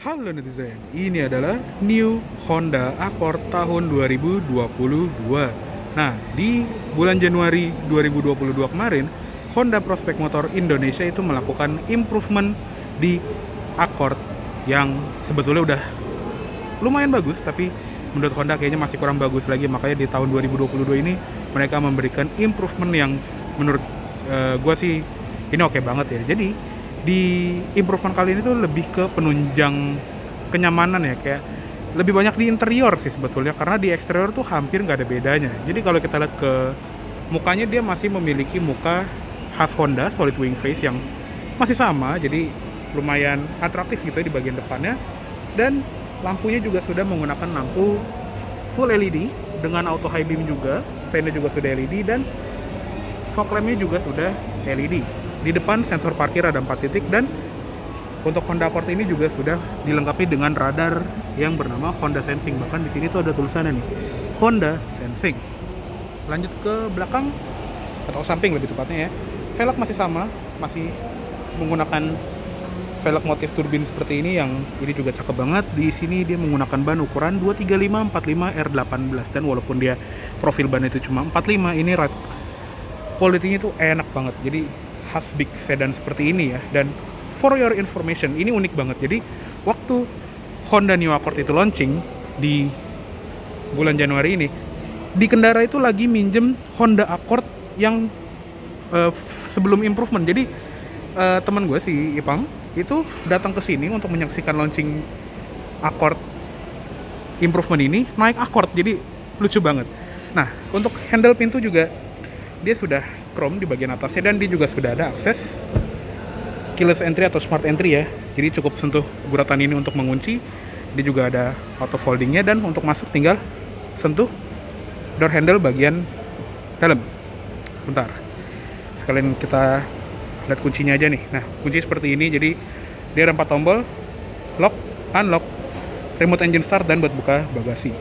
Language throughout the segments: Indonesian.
Halo netizen, ini adalah new Honda Accord tahun 2022. Nah, di bulan Januari 2022 kemarin, Honda Prospect Motor Indonesia itu melakukan improvement di Accord yang sebetulnya udah lumayan bagus, tapi menurut Honda kayaknya masih kurang bagus lagi. Makanya di tahun 2022 ini mereka memberikan improvement yang menurut gue sih ini oke banget ya. Jadi di improvement kali ini tuh lebih ke penunjang kenyamanan ya, kayak lebih banyak di interior sih sebetulnya, karena di eksterior tuh hampir nggak ada bedanya. Jadi kalau kita lihat ke mukanya, dia masih memiliki muka khas Honda, solid wing face yang masih sama, jadi lumayan atraktif gitu ya di bagian depannya. Dan lampunya juga sudah menggunakan lampu full LED dengan auto high beam juga, stand juga sudah LED, dan fog lampnya juga sudah LED. Di depan sensor parkir ada 4 titik, dan untuk Honda Accord ini juga sudah dilengkapi dengan radar yang bernama Honda Sensing. Bahkan di sini tuh ada tulisannya nih, Honda Sensing. Lanjut ke belakang atau samping lebih tepatnya ya. Velg masih sama, masih menggunakan velg motif turbin seperti ini, yang ini juga cakep banget. Di sini dia menggunakan ban ukuran 235/45 R18, dan walaupun dia profil ban itu cuma 45, ini ride quality-nya tuh enak banget. Jadi khas big sedan seperti ini ya. Dan for your information, ini unik banget. Jadi waktu Honda New Accord itu launching di bulan Januari ini, di Kendara itu lagi minjem Honda Accord yang sebelum improvement. Jadi teman gue si Ipang itu datang ke sini untuk menyaksikan launching Accord improvement ini, naik Accord. Jadi lucu banget. Nah, untuk handle pintu juga dia sudah chrome di bagian atasnya, dan dia juga sudah ada akses keyless entry atau smart entry ya. Jadi cukup sentuh guratan ini untuk mengunci. Dia juga ada auto foldingnya, dan untuk masuk tinggal sentuh door handle bagian helm. Bentar, sekalian kita lihat kuncinya aja nih. Nah, kunci seperti ini. Jadi dia ada 4 tombol: lock, unlock, remote engine start, dan buat buka bagasi.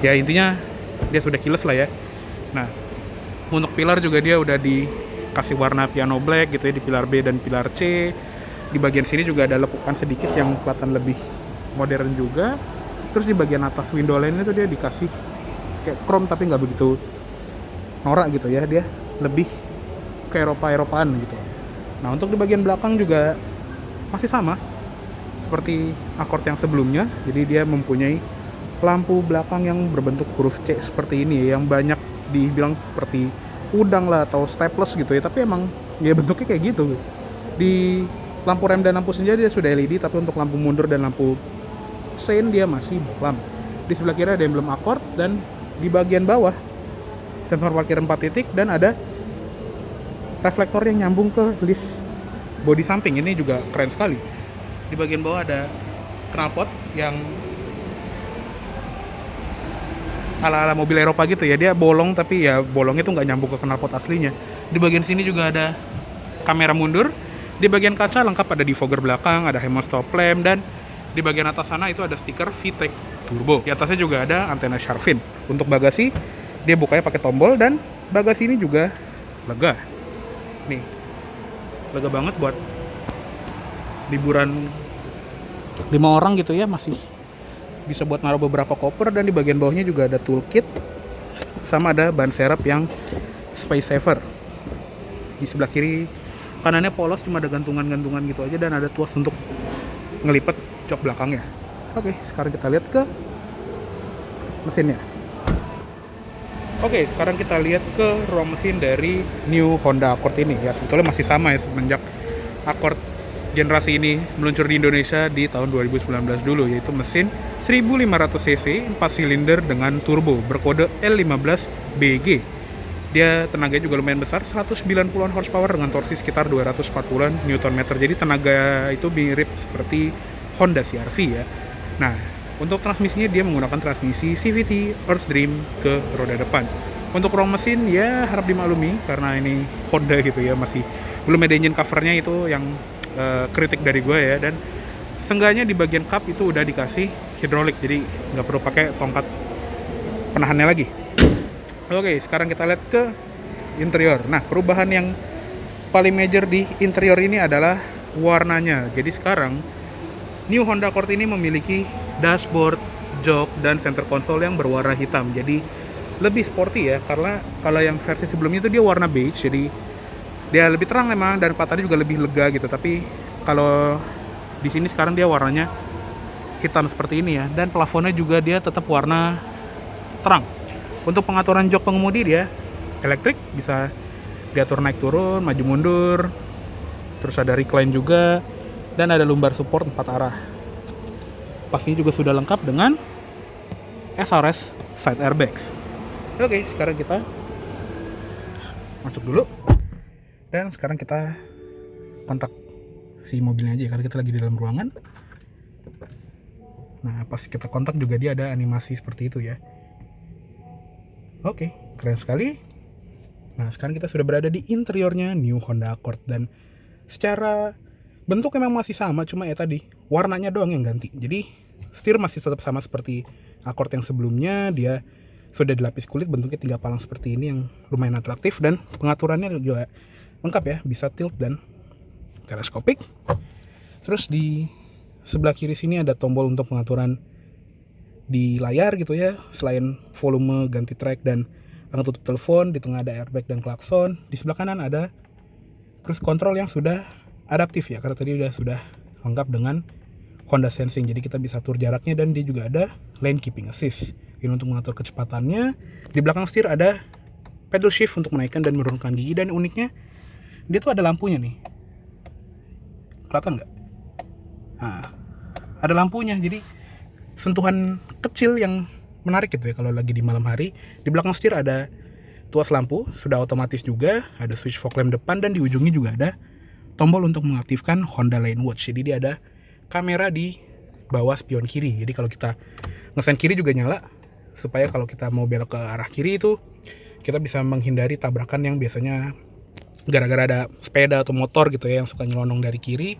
Ya intinya dia sudah keyless lah ya. Nah, untuk pilar juga dia udah dikasih warna piano black gitu ya, di pilar B dan pilar C. Di bagian sini juga ada lekukan sedikit yang kelihatan lebih modern juga. Terus di bagian atas window line itu dia dikasih kayak chrome, tapi nggak begitu norak gitu ya, dia lebih ke Eropa-Eropaan gitu. Nah, untuk di bagian belakang juga masih sama seperti Accord yang sebelumnya. Jadi dia mempunyai lampu belakang yang berbentuk huruf C seperti ini, yang banyak dibilang seperti udang lah atau staples gitu ya, tapi emang ya bentuknya kayak gitu. Di lampu rem dan lampu senja dia sudah LED, tapi untuk lampu mundur dan lampu sein dia masih lamp. Di sebelah kiri ada emblem Accord, dan di bagian bawah sensor parkir 4 titik, dan ada reflektor yang nyambung ke list bodi samping. Ini juga keren sekali. Di bagian bawah ada knalpot yang ala-ala mobil Eropa gitu ya, dia bolong, tapi ya bolongnya tuh nggak nyambung ke knalpot aslinya. Di bagian sini juga ada kamera mundur. Di bagian kaca lengkap ada defogger belakang, ada HEMO stop lamp, dan di bagian atas sana itu ada stiker VTEC Turbo. Di atasnya juga ada antena shark fin. Untuk bagasi dia bukanya pakai tombol, dan bagasi ini juga lega. Nih, lega banget buat liburan 5 orang gitu ya, masih bisa buat naruh beberapa koper. Dan di bagian bawahnya juga ada toolkit, sama ada ban serep yang space saver. Di sebelah kiri kanannya polos, cuma ada gantungan-gantungan gitu aja, dan ada tuas untuk ngelipet jok belakangnya. Oke, sekarang kita lihat ke mesinnya. Oke, sekarang kita lihat ke ruang mesin dari new Honda Accord ini. Ya, sebetulnya masih sama ya, semenjak Accord generasi ini meluncur di Indonesia di tahun 2019 dulu, yaitu mesin 1500 cc 4 silinder dengan turbo berkode L15BG. Dia tenaganya juga lumayan besar, 190-an horsepower dengan torsi sekitar 240-an Nm. Jadi tenaga itu mirip seperti Honda CR-V ya. Nah, untuk transmisinya dia menggunakan transmisi CVT Earthstream ke roda depan. Untuk ruang mesin ya harap dimaklumi karena ini Honda gitu ya, masih belum ada engine covernya, itu yang kritik dari gue ya. Dan seenggaknya di bagian cup itu udah dikasih hidrolik, jadi nggak perlu pakai tongkat penahannya lagi. Oke, sekarang kita lihat ke interior. Nah, perubahan yang paling major di interior ini adalah warnanya. Jadi sekarang New Honda Accord ini memiliki dashboard, jok, dan center console yang berwarna hitam. Jadi lebih sporty ya, karena kalau yang versi sebelumnya itu dia warna beige, jadi dia lebih terang memang dan patahnya juga lebih lega gitu. Tapi kalau di sini sekarang dia warnanya hitam seperti ini ya, dan plafonnya juga dia tetap warna terang. Untuk pengaturan jok pengemudi dia elektrik, bisa diatur naik turun, maju mundur, terus ada recline juga, dan ada lumbar support 4 arah. Pastinya juga sudah lengkap dengan SRS side airbags. Oke, sekarang kita masuk dulu, dan sekarang kita kontak si mobilnya aja karena kita lagi di dalam ruangan. Nah, pas kita kontak juga dia ada animasi seperti itu ya. Oke, keren sekali. Nah, sekarang kita sudah berada di interiornya New Honda Accord, dan secara bentuk memang masih sama, cuma ya tadi warnanya doang yang ganti. Jadi setir masih tetap sama seperti Accord yang sebelumnya. Dia sudah dilapis kulit, bentuknya 3 palang seperti ini yang lumayan atraktif, dan pengaturannya juga lengkap ya, bisa tilt dan teleskopik. Terus di sebelah kiri sini ada tombol untuk pengaturan di layar gitu ya, selain volume, ganti track, dan tutup telepon. Di tengah ada airbag dan klakson. Di sebelah kanan ada cruise control yang sudah adaptif ya, karena tadi sudah lengkap dengan Honda Sensing, jadi kita bisa atur jaraknya, dan dia juga ada lane keeping assist ini untuk mengatur kecepatannya. Di belakang setir ada pedal shift untuk menaikkan dan menurunkan gigi, dan uniknya dia tuh ada lampunya nih, kelihatan nggak? Nah, ada lampunya, jadi sentuhan kecil yang menarik gitu ya kalau lagi di malam hari. Di belakang setir ada tuas lampu, sudah otomatis juga, ada switch fog lamp depan, dan di ujungnya juga ada tombol untuk mengaktifkan Honda Lane Watch. Jadi dia ada kamera di bawah spion kiri, jadi kalau kita ngesen kiri juga nyala, supaya kalau kita mau belok ke arah kiri itu kita bisa menghindari tabrakan yang biasanya gara-gara ada sepeda atau motor gitu ya yang suka nyelonong dari kiri.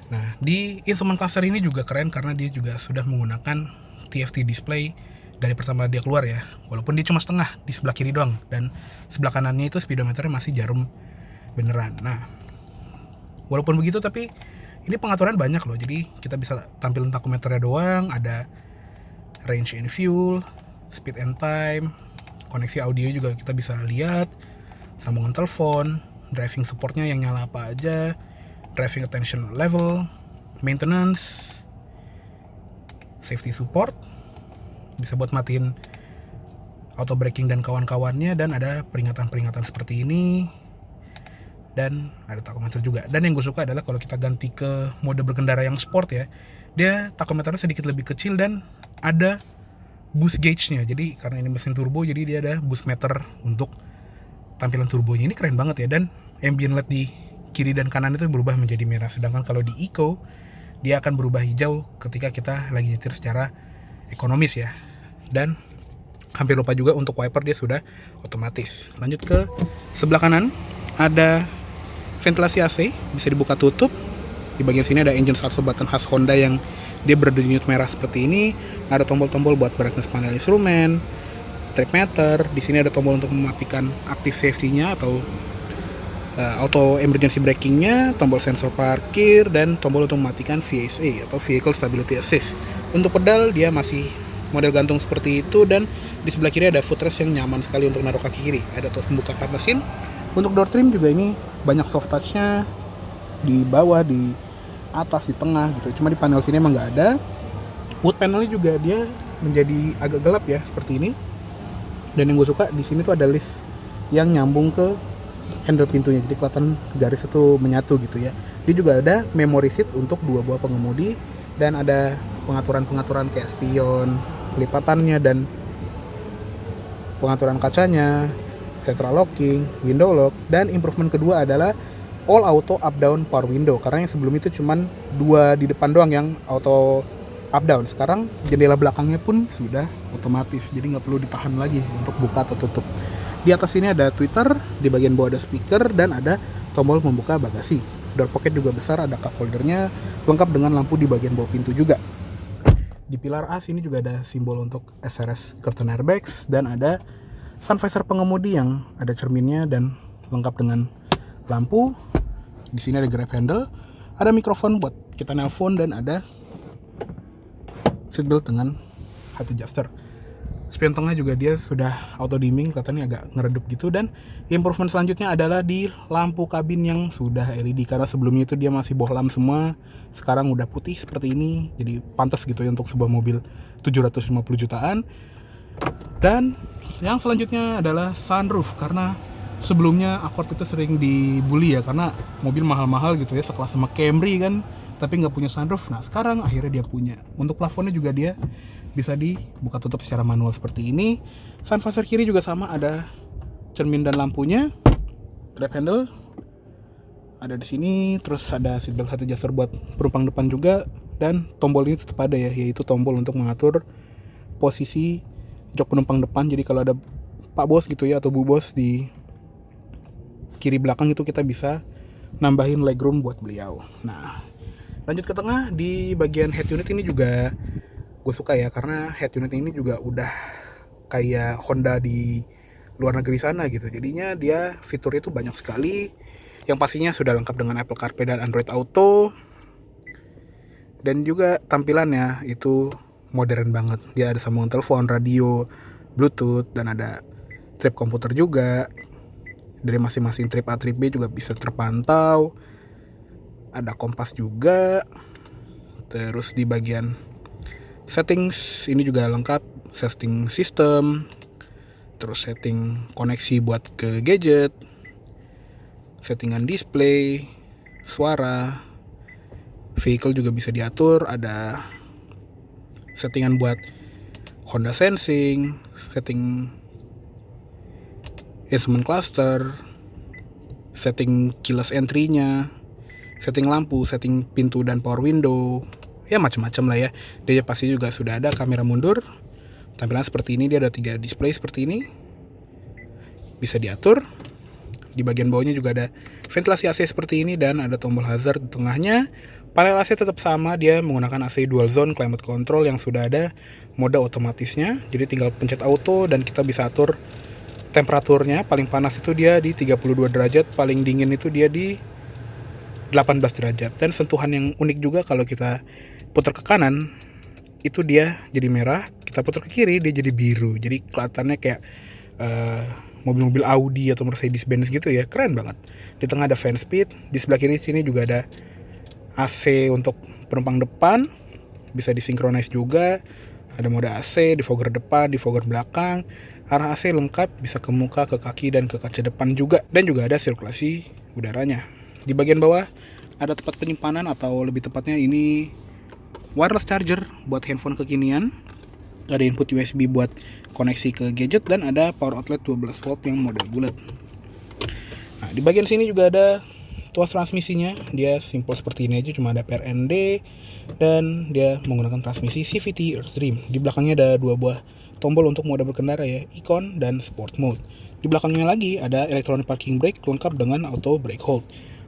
Nah, di instrument cluster ini juga keren karena dia juga sudah menggunakan TFT display dari pertama dia keluar ya, walaupun dia cuma setengah di sebelah kiri doang, dan sebelah kanannya itu speedometernya masih jarum beneran. Nah, walaupun begitu tapi ini pengaturan banyak loh, jadi kita bisa tampilin tachometernya doang, ada range and fuel, speed and time, koneksi audio juga kita bisa lihat, sambungan telepon, driving supportnya yang nyala apa aja, driving attention level, maintenance, safety support, bisa buat matiin auto braking dan kawan-kawannya, dan ada peringatan-peringatan seperti ini, dan ada tachometer juga. Dan yang gue suka adalah kalau kita ganti ke mode berkendara yang sport ya, dia tachometernya sedikit lebih kecil dan ada boost gauge-nya. Jadi karena ini mesin turbo, jadi dia ada boost meter untuk tampilan turbonya. Ini keren banget ya, dan ambient LED di kiri dan kanan itu berubah menjadi merah. Sedangkan kalau di Eco dia akan berubah hijau ketika kita lagi nyetir secara ekonomis ya. Dan hampir lupa juga untuk wiper, dia sudah otomatis. Lanjut ke sebelah kanan, ada ventilasi AC, bisa dibuka tutup. Di bagian sini ada engine start button khas Honda yang dia berdenyut merah seperti ini. Ada tombol-tombol buat brightness panel instrumen, trip meter. Di sini ada tombol untuk mematikan active safety-nya atau auto emergency braking-nya, tombol sensor parkir, dan tombol untuk mematikan VSA atau Vehicle Stability Assist. Untuk pedal dia masih model gantung seperti itu, dan di sebelah kiri ada footrest yang nyaman sekali untuk naruh kaki kiri. Ada tuas pembuka kap mesin. Untuk door trim juga ini banyak soft touch-nya di bawah, di atas, di tengah gitu. Cuma di panel sini emang nggak ada. Wood panelnya juga dia menjadi agak gelap ya seperti ini. Dan yang gue suka di sini tuh ada list yang nyambung ke handle pintunya, jadi kelihatan garis itu menyatu gitu ya. Dia juga ada memory seat untuk 2 buah pengemudi, dan ada pengaturan-pengaturan kayak spion, pelipatannya, dan pengaturan kacanya, central locking, window lock. Dan improvement kedua adalah all auto up down power window, karena yang sebelum itu cuman 2 di depan doang yang auto up down. Sekarang jendela belakangnya pun sudah otomatis, jadi nggak perlu ditahan lagi untuk buka atau tutup. Di atas sini ada tweeter, di bagian bawah ada speaker, dan ada tombol membuka bagasi. Door pocket juga besar, ada cup holdernya, lengkap dengan lampu di bagian bawah pintu juga. Di pilar A sini juga ada simbol untuk SRS curtain airbags, dan ada sun visor pengemudi yang ada cerminnya dan lengkap dengan lampu. Di sini ada grab handle, Ada mikrofon buat kita nelpon dan ada seatbelt dengan head adjuster. Spion tengah juga dia sudah auto dimming, kelihatannya agak ngeredup gitu. Dan improvement selanjutnya adalah di lampu kabin yang sudah LED, karena sebelumnya itu dia masih bohlam semua, sekarang udah putih seperti ini, jadi pantas gitu ya untuk sebuah mobil 750 jutaan. Dan yang selanjutnya adalah sunroof, karena sebelumnya Accord itu sering dibully ya, karena mobil mahal-mahal gitu ya, sekelas sama Camry kan, tapi nggak punya sunroof. Nah sekarang akhirnya dia punya. Untuk plafonnya juga dia bisa dibuka tutup secara manual seperti ini. Sun visor kiri juga sama, ada cermin dan lampunya. Grab handle ada di sini, terus ada seatbelt head adjuster buat penumpang depan juga, dan tombol ini tetap ada ya, yaitu tombol untuk mengatur posisi jok penumpang depan. Jadi kalau ada Pak Bos gitu ya, atau Bu Bos di kiri belakang itu kita bisa nambahin legroom buat beliau. Nah, lanjut ke tengah, di bagian head unit ini juga gue suka ya, karena head unit ini juga udah kayak Honda di luar negeri sana gitu. Jadinya dia fiturnya itu banyak sekali, yang pastinya sudah lengkap dengan Apple CarPlay dan Android Auto. Dan juga tampilannya itu modern banget. Dia ada sambungan telepon, radio, Bluetooth, dan ada trip komputer juga. Dari masing-masing trip A, trip B juga bisa terpantau. Ada kompas juga. Terus di bagian settings ini juga lengkap, setting sistem, terus setting koneksi buat ke gadget, settingan display, suara, vehicle juga bisa diatur, ada settingan buat Honda Sensing, setting instrument cluster, setting keyless entry-nya, setting lampu, setting pintu dan power window, ya macam-macam lah ya. Dia pasti juga sudah ada kamera mundur. Tampilan seperti ini, dia ada 3 display seperti ini, bisa diatur. Di bagian bawahnya juga ada ventilasi AC seperti ini, dan ada tombol hazard di tengahnya. Panel AC tetap sama, dia menggunakan AC dual zone climate control yang sudah ada mode otomatisnya. Jadi tinggal pencet auto dan kita bisa atur temperaturnya. Paling panas itu dia di 32 derajat, paling dingin itu dia di 18 derajat. Dan sentuhan yang unik juga, kalau kita putar ke kanan itu dia jadi merah, kita putar ke kiri dia jadi biru. Jadi kelihatannya kayak mobil-mobil Audi atau Mercedes-Benz gitu ya, keren banget. Di tengah ada fan speed, di sebelah kiri sini juga ada AC untuk penumpang depan, bisa disinkronize juga. Ada mode AC di fogger depan, di fogger belakang. Arah AC lengkap, bisa ke muka, ke kaki, dan ke kaca depan juga. Dan juga ada sirkulasi udaranya. Di bagian bawah ada tempat penyimpanan, atau lebih tepatnya ini wireless charger buat handphone kekinian. Ada input USB buat koneksi ke gadget, dan ada power outlet 12 volt yang model bulat. Nah, di bagian sini juga ada tuas transmisinya. Dia simple seperti ini aja, cuma ada PRND, dan dia menggunakan transmisi CVT Earthstream. Di belakangnya ada 2 buah tombol untuk mode berkendara ya, Icon dan Sport Mode. Di belakangnya lagi ada electronic parking brake lengkap dengan auto brake hold.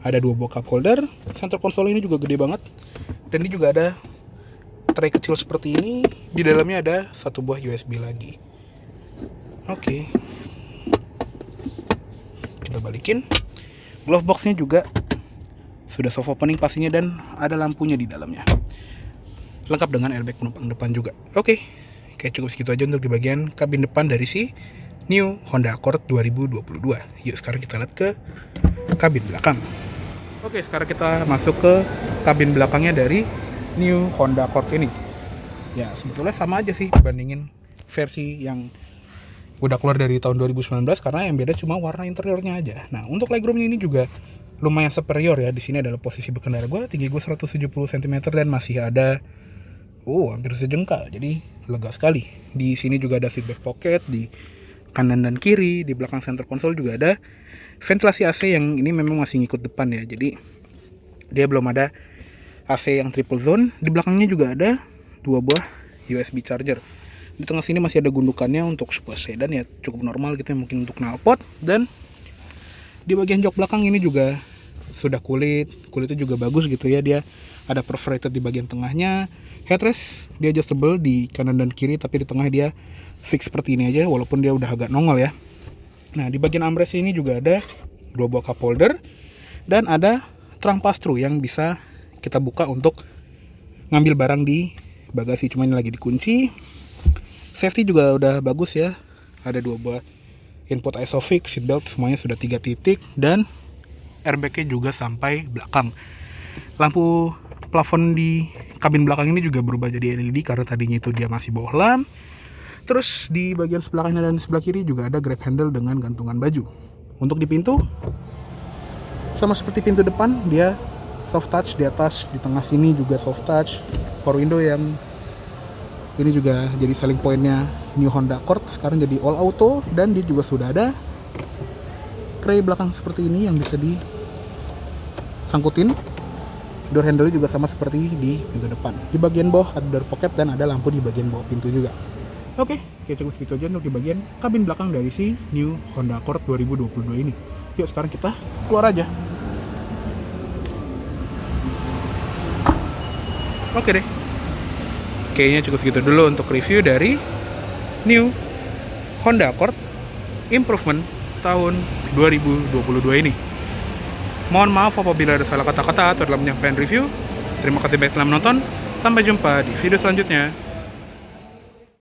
Ada 2 buah cup holder. Center console ini juga gede banget, dan ini juga ada tray kecil seperti ini. Di dalamnya ada 1 buah USB lagi. Oke, kita balikin. Glove boxnya juga sudah soft opening pastinya, dan ada lampunya di dalamnya. Lengkap dengan airbag penumpang depan juga. Oke, kayak cukup segitu aja untuk di bagian kabin depan dari si New Honda Accord 2022. Yuk sekarang kita lihat ke kabin belakang. Oke, sekarang kita masuk ke kabin belakangnya dari New Honda Accord ini. Ya sebetulnya sama aja sih dibandingin versi yang udah keluar dari tahun 2019, karena yang beda cuma warna interiornya aja. Nah, untuk legroomnya ini juga lumayan superior ya. Di sini adalah posisi berkendara gue, tinggi gue 170 cm, dan masih ada hampir sejengkal. Jadi lega sekali. Di sini juga ada seat back pocket di kanan dan kiri. Di belakang center console juga ada ventilasi AC yang ini memang masih ngikut depan ya. Jadi dia belum ada AC yang triple zone. Di belakangnya juga ada 2 buah USB charger. Di tengah sini masih ada gundukannya untuk sebuah sedan ya, cukup normal gitu ya, mungkin untuk knalpot. Dan di bagian jok belakang ini juga sudah kulitnya juga bagus gitu ya. Dia ada perforated di bagian tengahnya. Headrest dia adjustable di kanan dan kiri, tapi di tengah dia fix seperti ini aja, walaupun dia udah agak nongol ya. Nah, di bagian armrest ini juga ada 2 buah cup holder, dan ada trunk pass-through yang bisa kita buka untuk ngambil barang di bagasi, cuma ini lagi dikunci. Safety juga udah bagus ya, ada 2 buah input ISOFIX, seatbelt semuanya sudah 3 titik, dan airbagnya juga sampai belakang. Lampu plafon di kabin belakang ini juga berubah jadi LED karena tadinya itu dia masih bohlam. Terus di bagian sebelah kanan dan sebelah kiri juga ada grab handle dengan gantungan baju. Untuk di pintu, sama seperti pintu depan, dia soft touch di atas, di tengah sini juga soft touch. Power window yang ini juga jadi selling pointnya New Honda Accord, sekarang jadi all auto, dan dia juga sudah ada tray belakang seperti ini yang bisa disangkutin. Door handle juga sama seperti di pintu depan. Di bagian bawah ada door pocket dan ada lampu di bagian bawah pintu juga. Oke, cukup segitu aja untuk di bagian kabin belakang dari si New Honda Accord 2022 ini. Yuk sekarang kita keluar aja. Oke deh. Kayaknya cukup segitu dulu untuk review dari New Honda Accord Improvement tahun 2022 ini. Mohon maaf apabila ada salah kata-kata atau dalam penyampaian review. Terima kasih banyak telah menonton. Sampai jumpa di video selanjutnya.